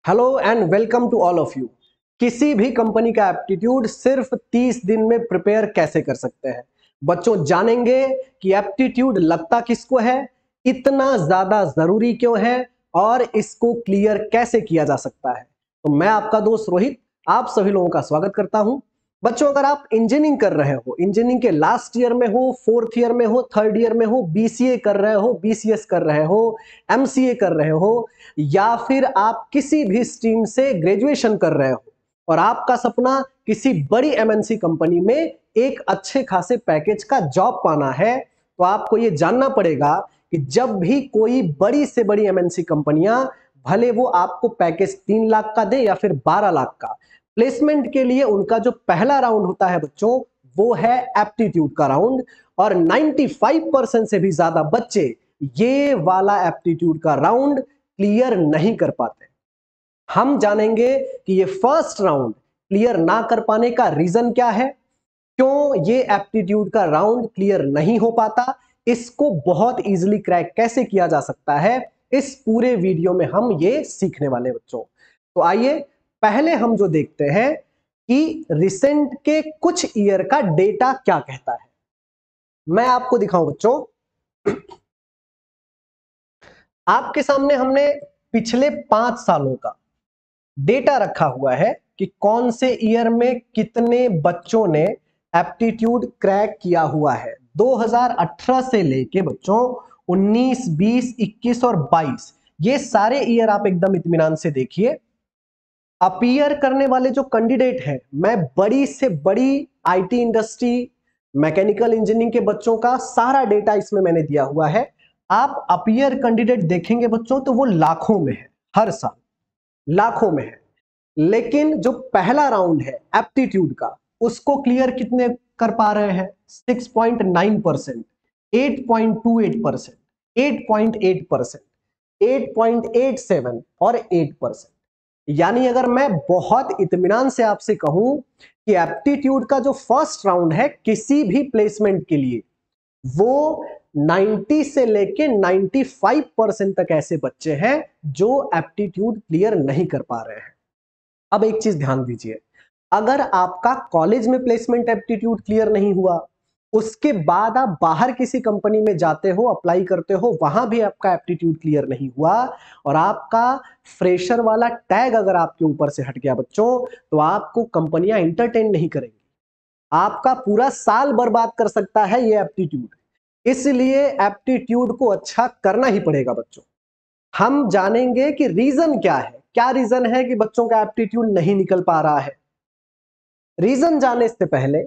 Hello and welcome to all of you. किसी भी company का एप्टीट्यूड सिर्फ 30 दिन में प्रिपेयर कैसे कर सकते हैं बच्चों, जानेंगे कि एप्टीट्यूड लगता किसको है, इतना ज्यादा जरूरी क्यों है और इसको क्लियर कैसे किया जा सकता है। तो मैं आपका दोस्त रोहित आप सभी लोगों का स्वागत करता हूं। बच्चों, अगर आप इंजीनियरिंग कर रहे हो, इंजीनियरिंग के लास्ट ईयर में हो, फोर्थ ईयर में हो, थर्ड ईयर में हो, बीसीए कर रहे हो, बीसीएस कर रहे हो, एमसीए कर रहे हो, या फिर आप किसी भी स्ट्रीम से ग्रेजुएशन कर रहे हो और आपका सपना किसी बड़ी एमएनसी कंपनी में एक अच्छे खासे पैकेज का जॉब पाना है, तो आपको यह जानना पड़ेगा कि जब भी कोई बड़ी से बड़ी एमएनसी कंपनियां, भले वो आपको पैकेज 3 लाख का दे या फिर 12 लाख का, प्लेसमेंट के लिए उनका जो पहला राउंड होता है बच्चों, वो है एप्टीट्यूड का राउंड। और 95% से भी ज्यादा बच्चे ये वाला एप्टीट्यूड का राउंड क्लियर नहीं कर पाते। हम जानेंगे कि ये फर्स्ट राउंड क्लियर ना कर पाने का रीजन क्या है, क्यों ये एप्टीट्यूड का राउंड क्लियर नहीं हो पाता, इसको बहुत इजीली क्रैक कैसे किया जा सकता है, इस पूरे वीडियो में हम ये सीखने वाले बच्चों। तो आइए पहले हम जो देखते हैं कि रिसेंट के कुछ ईयर का डेटा क्या कहता है। मैं आपको दिखाऊं बच्चों, आपके सामने हमने पिछले 5 सालों का डेटा रखा हुआ है कि कौन से ईयर में कितने बच्चों ने एप्टीट्यूड क्रैक किया हुआ है। 2018 से लेके बच्चों 19, 20, 21 और 22, ये सारे ईयर आप एकदम इत्मीनान से देखिए। अपीयर करने वाले जो कैंडिडेट हैं, मैं बड़ी से बड़ी आईटी इंडस्ट्री, मैकेनिकल इंजीनियरिंग के बच्चों का सारा डेटा इसमें मैंने दिया हुआ है। आप अपीयर कैंडिडेट देखेंगे बच्चों तो वो लाखों में है, हर साल लाखों में है। लेकिन जो पहला राउंड है एप्टीट्यूड का, उसको क्लियर कितने कर पा रहे हैं? 6.9%, 8.28%, 8.8%, 8.87 और 8%। यानी अगर मैं बहुत इत्मीनान से आपसे कहूं कि एप्टीट्यूड का जो फर्स्ट राउंड है किसी भी प्लेसमेंट के लिए, वो 90 से लेके 95% तक ऐसे बच्चे हैं जो एप्टीट्यूड क्लियर नहीं कर पा रहे हैं। अब एक चीज ध्यान दीजिए, अगर आपका कॉलेज में प्लेसमेंट एप्टीट्यूड क्लियर नहीं हुआ, उसके बाद आप बाहर किसी कंपनी में जाते हो, अप्लाई करते हो, वहां भी आपका एप्टीट्यूड क्लियर नहीं हुआ और आपका फ्रेशर वाला टैग अगर आपके ऊपर से हट गया बच्चों, तो आपको कंपनियां एंटरटेन नहीं करेंगी। आपका पूरा साल बर्बाद कर सकता है ये एप्टीट्यूड। इसलिए एप्टीट्यूड को अच्छा करना ही पड़ेगा बच्चों। हम जानेंगे कि रीजन क्या है, क्या रीजन है कि बच्चों का एप्टीट्यूड नहीं निकल पा रहा है। रीजन जानने से पहले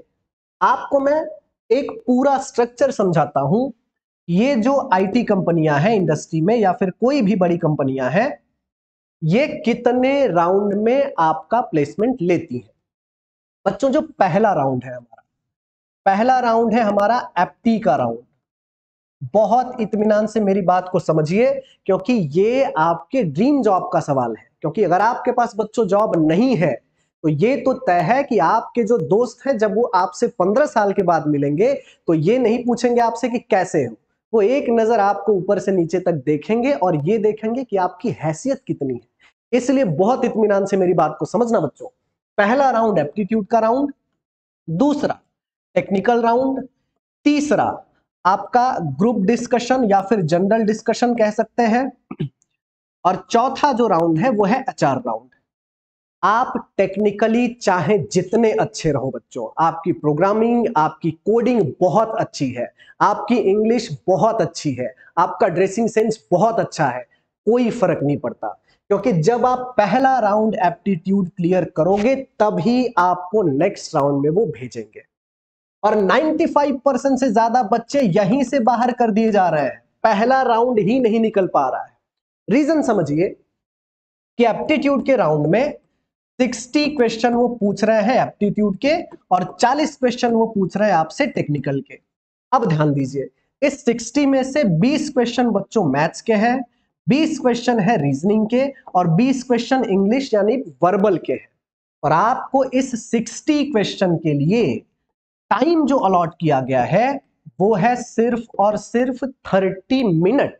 आपको मैं एक पूरा स्ट्रक्चर समझाता हूं। ये जो आईटी कंपनियां हैं इंडस्ट्री में, या फिर कोई भी बड़ी कंपनियां हैं, ये कितने राउंड में आपका प्लेसमेंट लेती है। बच्चों, जो पहला राउंड है हमारा, पहला राउंड है हमारा एप्टी का राउंड। बहुत इत्मीनान से मेरी बात को समझिए, क्योंकि ये आपके ड्रीम जॉब का सवाल है। क्योंकि अगर आपके पास बच्चों जॉब नहीं है, तो ये तो तय है कि आपके जो दोस्त हैं, जब वो आपसे 15 साल के बाद मिलेंगे, तो ये नहीं पूछेंगे आपसे कि कैसे हो, वो एक नजर आपको ऊपर से नीचे तक देखेंगे और ये देखेंगे कि आपकी हैसियत कितनी है। इसलिए बहुत इत्मीनान से मेरी बात को समझना बच्चों। पहला राउंड एप्टीट्यूड का राउंड, दूसरा टेक्निकल राउंड, तीसरा आपका ग्रुप डिस्कशन या फिर जनरल डिस्कशन कह सकते हैं, और चौथा जो राउंड है वो है एचआर राउंड। आप टेक्निकली चाहे जितने अच्छे रहो बच्चों, आपकी प्रोग्रामिंग, आपकी कोडिंग बहुत अच्छी है, आपकी इंग्लिश बहुत अच्छी है, आपका ड्रेसिंग सेंस बहुत अच्छा है, कोई फर्क नहीं पड़ता। क्योंकि जब आप पहला राउंड एप्टीट्यूड क्लियर करोगे, तभी आपको नेक्स्ट राउंड में वो भेजेंगे। और 95% से ज्यादा बच्चे यहीं से बाहर कर दिए जा रहे हैं, पहला राउंड ही नहीं निकल पा रहा है। रीजन समझिए कि एप्टीट्यूड के राउंड में 60 क्वेश्चन वो पूछ रहे हैं एप्टीट्यूड के, और 40 क्वेश्चन वो पूछ रहे हैं आपसे टेक्निकल के। अब ध्यान दीजिए, इस 60 में से 20 क्वेश्चन बच्चों मैथ्स के हैं, 20 क्वेश्चन है रीजनिंग के, और 20 क्वेश्चन इंग्लिश यानी वर्बल के हैं। और आपको इस 60 क्वेश्चन के लिए टाइम जो अलॉट किया गया है वो है सिर्फ और सिर्फ 30 मिनट।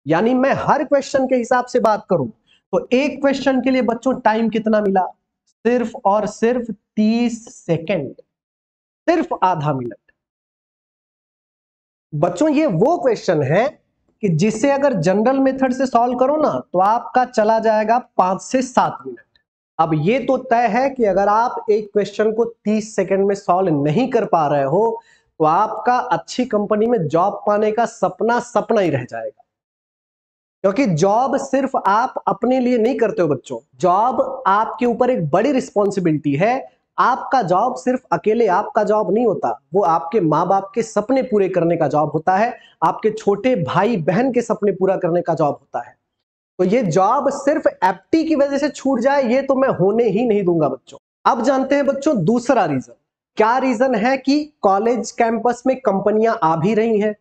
यानी मैं हर क्वेश्चन के हिसाब से बात करूं तो एक क्वेश्चन के लिए बच्चों टाइम कितना मिला? सिर्फ और सिर्फ 30 सेकेंड, सिर्फ आधा मिनट। बच्चों ये वो क्वेश्चन है कि जिसे अगर जनरल मेथड से सॉल्व करो ना तो आपका चला जाएगा 5 से 7 मिनट। अब ये तो तय है कि अगर आप एक क्वेश्चन को 30 सेकंड में सॉल्व नहीं कर पा रहे हो तो आपका अच्छी कंपनी में जॉब पाने का सपना सपना ही रह जाएगा। क्योंकि जॉब सिर्फ आप अपने लिए नहीं करते हो बच्चों, जॉब आपके ऊपर एक बड़ी रिस्पॉन्सिबिलिटी है। आपका जॉब सिर्फ अकेले आपका जॉब नहीं होता, वो आपके माँ बाप के सपने पूरे करने का जॉब होता है, आपके छोटे भाई बहन के सपने पूरा करने का जॉब होता है। तो ये जॉब सिर्फ एप्टी की वजह से छूट जाए ये तो मैं होने ही नहीं दूंगा बच्चों। अब जानते हैं बच्चों दूसरा रीजन। क्या रीजन है कि कॉलेज कैंपस में कंपनियां आ भी रही हैं,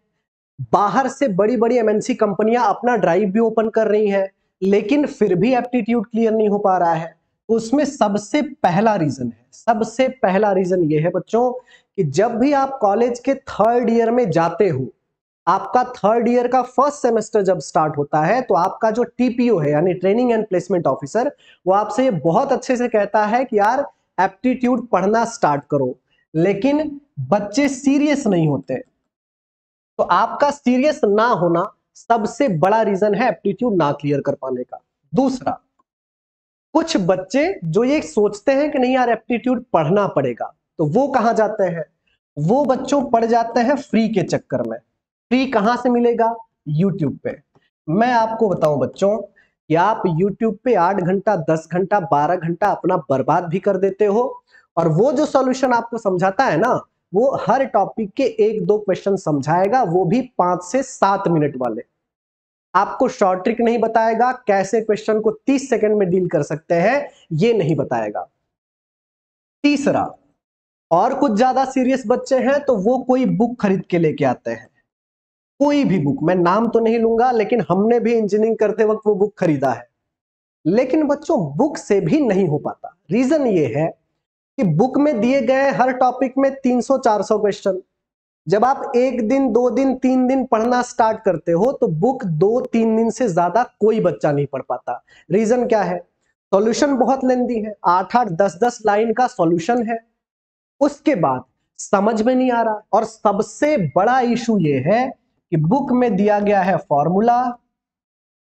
बाहर से बड़ी बड़ी एमएनसी कंपनियां अपना ड्राइव भी ओपन कर रही हैं, लेकिन फिर भी एप्टीट्यूड क्लियर नहीं हो पा रहा है। तो उसमें सबसे पहला रीजन ये है बच्चों कि जब भी आप कॉलेज के थर्ड ईयर में जाते हो, आपका थर्ड ईयर का फर्स्ट सेमेस्टर जब स्टार्ट होता है तो आपका जो टीपीओ है यानी ट्रेनिंग एंड प्लेसमेंट ऑफिसर, वो आपसे ये बहुत अच्छे से कहता है कि यार एप्टीट्यूड पढ़ना स्टार्ट करो, लेकिन बच्चे सीरियस नहीं होते। तो आपका सीरियस ना होना सबसे बड़ा रीजन है एप्टीट्यूड ना क्लियर कर पाने का। दूसरा, कुछ बच्चे जो ये सोचते हैं कि नहीं यार एप्टीट्यूड पढ़ना पड़ेगा, तो वो कहां जाते हैं? वो बच्चों पढ़ जाते हैं फ्री के चक्कर में। फ्री कहां से मिलेगा? यूट्यूब पे। मैं आपको बताऊं बच्चों कि आप यूट्यूब पे 8 घंटा 10 घंटा 12 घंटा अपना बर्बाद भी कर देते हो, और वो जो सॉल्यूशन आपको समझाता है ना, वो हर टॉपिक के 1-2 क्वेश्चन समझाएगा, वो भी 5 से 7 मिनट वाले। आपको शॉर्ट ट्रिक नहीं बताएगा, कैसे क्वेश्चन को 30 सेकंड में डील कर सकते हैं ये नहीं बताएगा। तीसरा, और कुछ ज्यादा सीरियस बच्चे हैं तो वो कोई बुक खरीद के लेके आते हैं, कोई भी बुक, मैं नाम तो नहीं लूंगा लेकिन हमने भी इंजीनियरिंग करते वक्त वो बुक खरीदा है। लेकिन बच्चों बुक से भी नहीं हो पाता। रीजन ये है कि बुक में दिए गए हर टॉपिक में 300-400 क्वेश्चन, जब आप 1 दिन 2 दिन 3 दिन पढ़ना स्टार्ट करते हो तो बुक 2-3 दिन से ज्यादा कोई बच्चा नहीं पढ़ पाता। रीजन क्या है? सॉल्यूशन बहुत लेंदी है, 8-8 10-10 लाइन का सॉल्यूशन है, उसके बाद समझ में नहीं आ रहा। और सबसे बड़ा इशू ये है कि बुक में दिया गया है फॉर्मूला,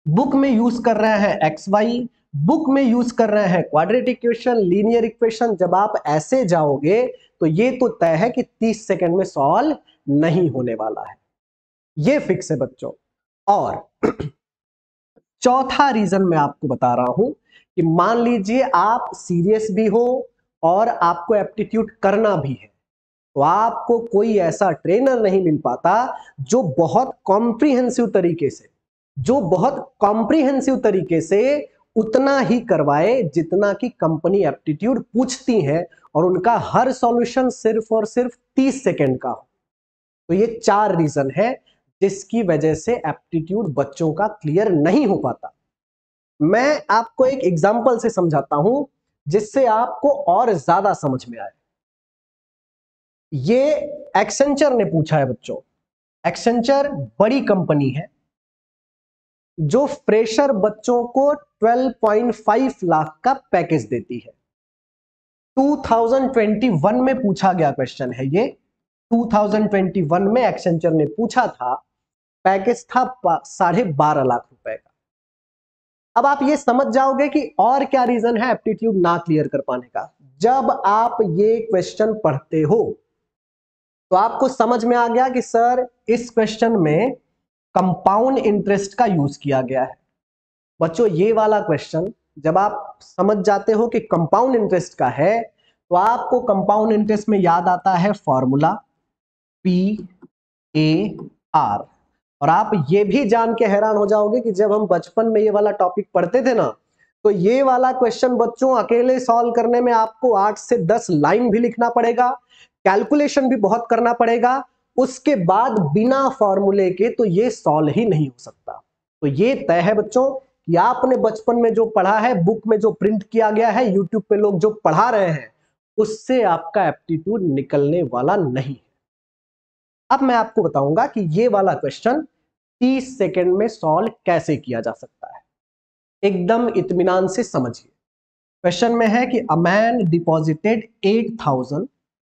बुक में यूज कर रहे हैं एक्स वाई, बुक में यूज कर रहे हैं क्वाड्रेटिक इक्वेशन, लीनियर इक्वेशन। जब आप ऐसे जाओगे तो ये तो तय है कि 30 सेकंड में सॉल्व नहीं होने वाला है, ये फिक्स है बच्चों। और चौथा रीजन मैं आपको बता रहा हूं कि मान लीजिए आप सीरियस भी हो और आपको एप्टीट्यूड करना भी है, तो आपको कोई ऐसा ट्रेनर नहीं मिल पाता जो बहुत कॉम्प्रिहेंसिव तरीके से उतना ही करवाए जितना कि कंपनी एप्टीट्यूड पूछती है, और उनका हर सॉल्यूशन सिर्फ और सिर्फ 30 सेकंड का हो। तो ये 4 रीजन है जिसकी वजह से एप्टीट्यूड बच्चों का क्लियर नहीं हो पाता। मैं आपको एक एग्जांपल से समझाता हूं जिससे आपको और ज्यादा समझ में आए। ये एक्सेंचर ने पूछा है बच्चों। एक्सेंचर बड़ी कंपनी है जो फ्रेशर बच्चों को 12.5 लाख का पैकेज देती है। 2021 में पूछा गया क्वेश्चन है ये। 2021 में एक्सेंचर ने पूछा था, पैकेज था 12.5 लाख रुपए का। अब आप ये समझ जाओगे कि और क्या रीजन है एप्टीट्यूड ना क्लियर कर पाने का। जब आप ये क्वेश्चन पढ़ते हो तो आपको समझ में आ गया कि सर इस क्वेश्चन में कंपाउंड इंटरेस्ट का यूज किया गया है। बच्चों ये वाला क्वेश्चन जब आप समझ जाते हो कि कंपाउंड इंटरेस्ट का है तो आपको कंपाउंड इंटरेस्ट में याद आता है फॉर्मूला PAR। और आप ये भी जान के हैरान हो जाओगे कि जब हम बचपन में ये वाला टॉपिक पढ़ते थे ना, तो ये वाला क्वेश्चन बच्चों अकेले सॉल्व करने में आपको 8 से 10 लाइन भी लिखना पड़ेगा, कैलकुलेशन भी बहुत करना पड़ेगा, उसके बाद बिना फॉर्मूले के तो ये सॉल्व ही नहीं हो सकता। तो ये तय है बच्चों कि आपने बचपन में जो पढ़ा है, बुक में जो प्रिंट किया गया है, यूट्यूब पे लोग जो पढ़ा रहे हैं, उससे आपका एप्टीट्यूड निकलने वाला नहीं है। अब मैं आपको बताऊंगा कि ये वाला क्वेश्चन 30 सेकंड में सॉल्व कैसे किया जा सकता है। एकदम इत्मीनान से समझिए। क्वेश्चन में है कि a man deposited 8,000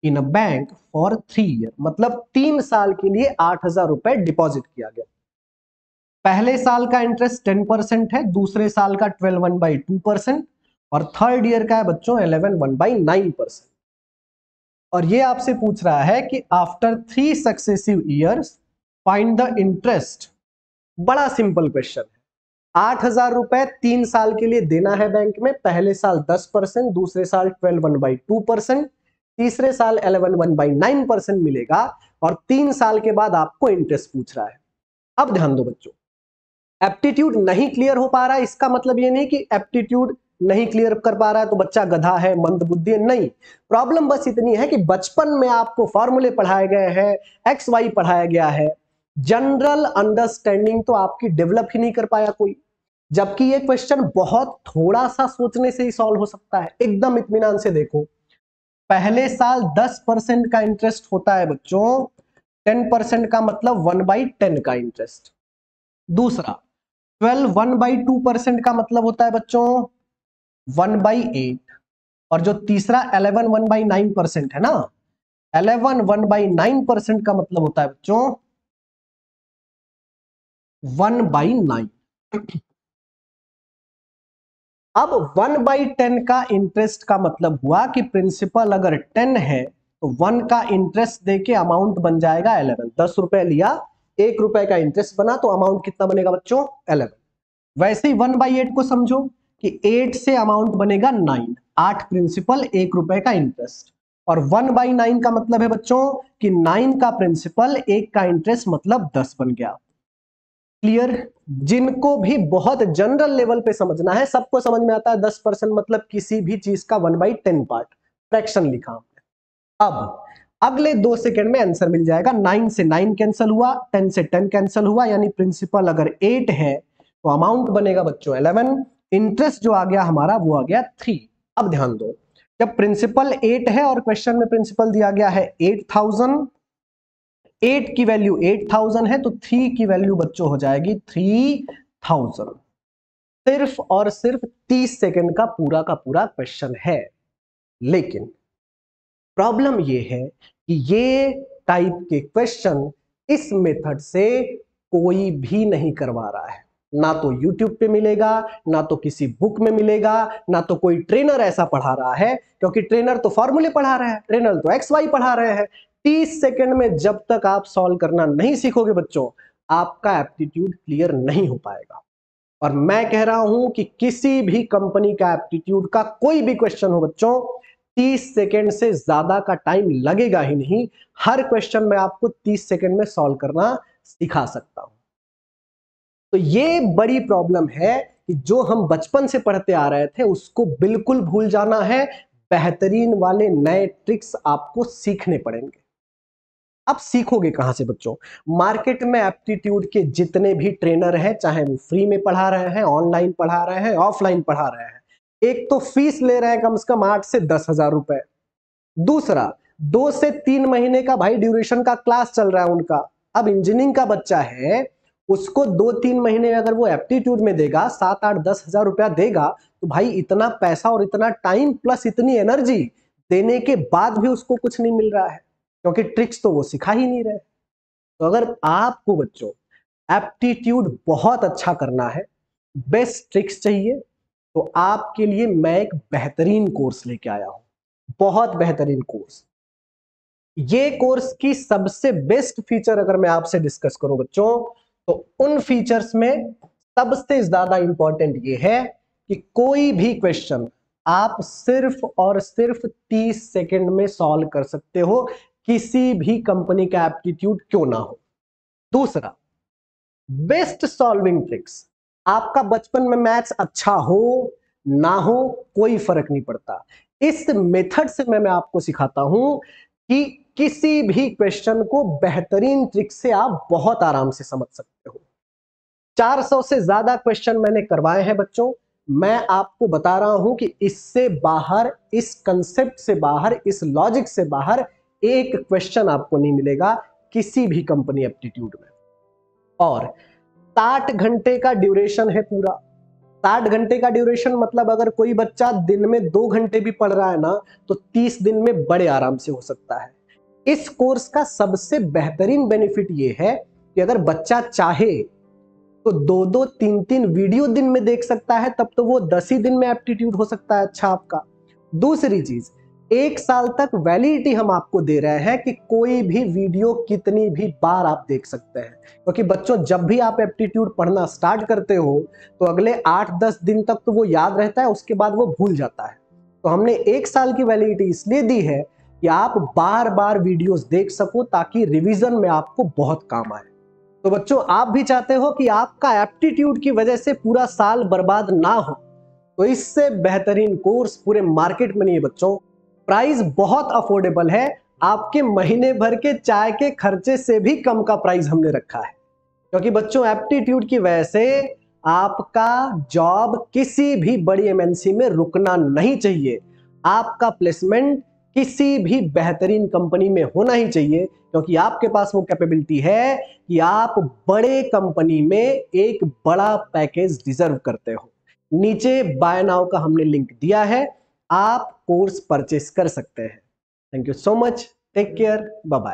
in a bank for 3 year, मतलब 3 साल के लिए 8,000 रुपए डिपॉजिट किया गया। पहले साल का इंटरेस्ट 10% है, दूसरे साल का 12/2% और थर्ड ईयर का है बच्चों 11/9%। और ये आपसे पूछ रहा है कि after 3 successive years find the interest. बड़ा सिंपल क्वेश्चन है। 8,000 रुपए 3 साल के लिए देना है बैंक में, पहले साल 10%, दूसरे साल 12/2%, तीसरे साल 11/9% मिलेगा और 3 साल के बाद आपको इंटरेस्ट पूछ रहा है। अब ध्यान दो बच्चों, एप्टीट्यूड नहीं क्लियर हो पा रहा है इसका मतलब ये नहीं कि एप्टीट्यूड नहीं क्लियर कर पा रहा है तो बच्चा गधा है, मंदबुद्धि है, नहीं। प्रॉब्लम बस इतनी है कि बचपन में आपको फॉर्मूले पढ़ाए गए हैं, एक्स वाई पढ़ाया गया है, जनरल अंडरस्टैंडिंग तो आपकी डेवलप ही नहीं कर पाया कोई। जबकि ये क्वेश्चन बहुत थोड़ा सा सोचने से ही सॉल्व हो सकता है। एकदम इत्मीनान से देखो, पहले साल 10% का इंटरेस्ट होता है बच्चों, 10% का मतलब 1/10 का इंटरेस्ट। दूसरा 12 1/2% का मतलब होता है बच्चों 1/8, और जो तीसरा 11 1/9% है ना, 11 1/9% का मतलब होता है बच्चों 1/9। अब 1/10 का इंटरेस्ट का मतलब हुआ कि प्रिंसिपल अगर 10 है तो 1 का इंटरेस्ट देके अमाउंट बन जाएगा 11। 10 रुपए लिया, 1 रुपए का इंटरेस्ट बना तो अमाउंट कितना बनेगा बच्चों 11। वैसे ही 1/8 को समझो कि 8 से अमाउंट बनेगा 9, 8 प्रिंसिपल 1 रुपए का इंटरेस्ट, और 1/9 का मतलब है बच्चों कि 9 का प्रिंसिपल 1 का इंटरेस्ट मतलब 10 बन गया। क्लियर? जिनको भी बहुत जनरल लेवल पे समझना है सबको समझ में आता है 10% मतलब किसी भी चीज का 1/10 पार्ट, फ्रैक्शन लिखा हमने। अब अगले 2 सेकंड में आंसर मिल जाएगा। 9 से 9 कैंसिल हुआ, 10 से 10 कैंसिल हुआ, यानी प्रिंसिपल अगर 8 है तो अमाउंट बनेगा बच्चों 11, इंटरेस्ट जो आ गया हमारा वो आ गया 3। अब ध्यान दो, जब प्रिंसिपल 8 है और क्वेश्चन में प्रिंसिपल दिया गया है 8,000, 8 की वैल्यू 8,000 है तो 3 की वैल्यू बच्चों हो जाएगी 3,000। सिर्फ और सिर्फ 30 सेकंड का पूरा क्वेश्चन है। लेकिन प्रॉब्लम ये है कि ये टाइप के क्वेश्चन इस मेथड से कोई भी नहीं करवा रहा है। ना तो YouTube पे मिलेगा, ना तो किसी बुक में मिलेगा, ना तो कोई ट्रेनर ऐसा पढ़ा रहा है, क्योंकि ट्रेनर तो फॉर्मूले पढ़ा रहे हैं, ट्रेनर तो एक्स वाई पढ़ा रहे हैं। 30 सेकंड में जब तक आप सॉल्व करना नहीं सीखोगे बच्चों, आपका एप्टीट्यूड क्लियर नहीं हो पाएगा। और मैं कह रहा हूं कि किसी भी कंपनी का एप्टीट्यूड का कोई भी क्वेश्चन हो बच्चों, 30 सेकंड से ज्यादा का टाइम लगेगा ही नहीं। हर क्वेश्चन में आपको 30 सेकंड में सॉल्व करना सिखा सकता हूं। तो ये बड़ी प्रॉब्लम है कि जो हम बचपन से पढ़ते आ रहे थे उसको बिल्कुल भूल जाना है। बेहतरीन वाले नए ट्रिक्स आपको सीखने पड़ेंगे। अब सीखोगे कहां से बच्चों? मार्केट में एप्टीट्यूड के जितने भी ट्रेनर हैं, चाहे वो फ्री में पढ़ा रहे हैं, ऑनलाइन पढ़ा रहे हैं, ऑफलाइन पढ़ा रहे हैं, एक तो फीस ले रहे हैं कम से कम 8 से 10,000 रुपए। दूसरा 2 से 3 महीने का भाई ड्यूरेशन का क्लास चल रहा है उनका। अब इंजीनियरिंग का बच्चा है, उसको 2-3 महीने अगर वो एप्टीट्यूड में देगा, 7-8-10,000 रुपया देगा, तो भाई इतना पैसा और इतना टाइम प्लस इतनी एनर्जी देने के बाद भी उसको कुछ नहीं मिल रहा है, क्योंकि ट्रिक्स तो वो सिखा ही नहीं रहे। तो अगर आपको बच्चों एप्टीट्यूड बहुत अच्छा करना है, बेस्ट ट्रिक्स चाहिए, तो आपके लिए मैं एक बेहतरीन कोर्स लेके आया हूं, बहुत बेहतरीन कोर्स। ये कोर्स की सबसे बेस्ट फीचर अगर मैं आपसे डिस्कस करूं बच्चों, तो उन फीचर्स में सबसे ज्यादा इंपॉर्टेंट ये है कि कोई भी क्वेश्चन आप सिर्फ और सिर्फ 30 सेकंड में सॉल्व कर सकते हो, किसी भी कंपनी का एप्टीट्यूड क्यों ना हो। दूसरा, बेस्ट सॉल्विंग ट्रिक्स। आपका बचपन में मैथ्स अच्छा हो ना हो कोई फर्क नहीं पड़ता, इस मेथड से मैं आपको सिखाता हूं कि किसी भी क्वेश्चन को बेहतरीन ट्रिक से आप बहुत आराम से समझ सकते हो। 400 से ज्यादा क्वेश्चन मैंने करवाए हैं बच्चों। मैं आपको बता रहा हूं कि इससे बाहर, इस कंसेप्ट से बाहर, इस लॉजिक से बाहर एक क्वेश्चन आपको नहीं मिलेगा किसी भी कंपनी एप्टीट्यूड में। और 60 घंटे का ड्यूरेशन है पूरा, 60 घंटे का ड्यूरेशन मतलब अगर कोई बच्चा दिन में 2 घंटे भी पढ़ रहा है ना तो 30 दिन में बड़े आराम से हो सकता है। इस कोर्स का सबसे बेहतरीन बेनिफिट ये है कि अगर बच्चा चाहे तो 2-2, 3-3 वीडियो दिन में देख सकता है, तब तो वो 10 ही दिन में एप्टीट्यूड हो सकता है अच्छा आपका। दूसरी चीज, 1 साल तक वैलिडिटी हम आपको दे रहे हैं कि कोई भी वीडियो कितनी भी बार आप देख सकते हैं, क्योंकि बच्चों जब भी आप एप्टीट्यूड पढ़ना स्टार्ट करते हो तो अगले 8-10 दिन तक तो वो याद रहता है, उसके बाद वो भूल जाता है। तो हमने 1 साल की वैलिडिटी इसलिए दी है कि आप बार बार वीडियोस देख सको ताकि रिवीजन में आपको बहुत काम आए। तो बच्चों आप भी चाहते हो कि आपका एप्टीट्यूड की वजह से पूरा साल बर्बाद ना हो, तो इससे बेहतरीन कोर्स पूरे मार्केट में नहीं है बच्चों। प्राइस बहुत अफोर्डेबल है, आपके महीने भर के चाय के खर्चे से भी कम का प्राइस हमने रखा है, क्योंकि बच्चों एप्टीट्यूड की वजह से आपका जॉब किसी भी बड़ी एमएनसी में रुकना नहीं चाहिए। आपका प्लेसमेंट किसी भी बेहतरीन कंपनी में होना ही चाहिए, क्योंकि आपके पास वो कैपेबिलिटी है कि आप बड़े कंपनी में एक बड़ा पैकेज डिजर्व करते हो। नीचे बाय नाउ का हमने लिंक दिया है, आप कोर्स परचेस कर सकते हैं। Thank you so much, take care, bye bye.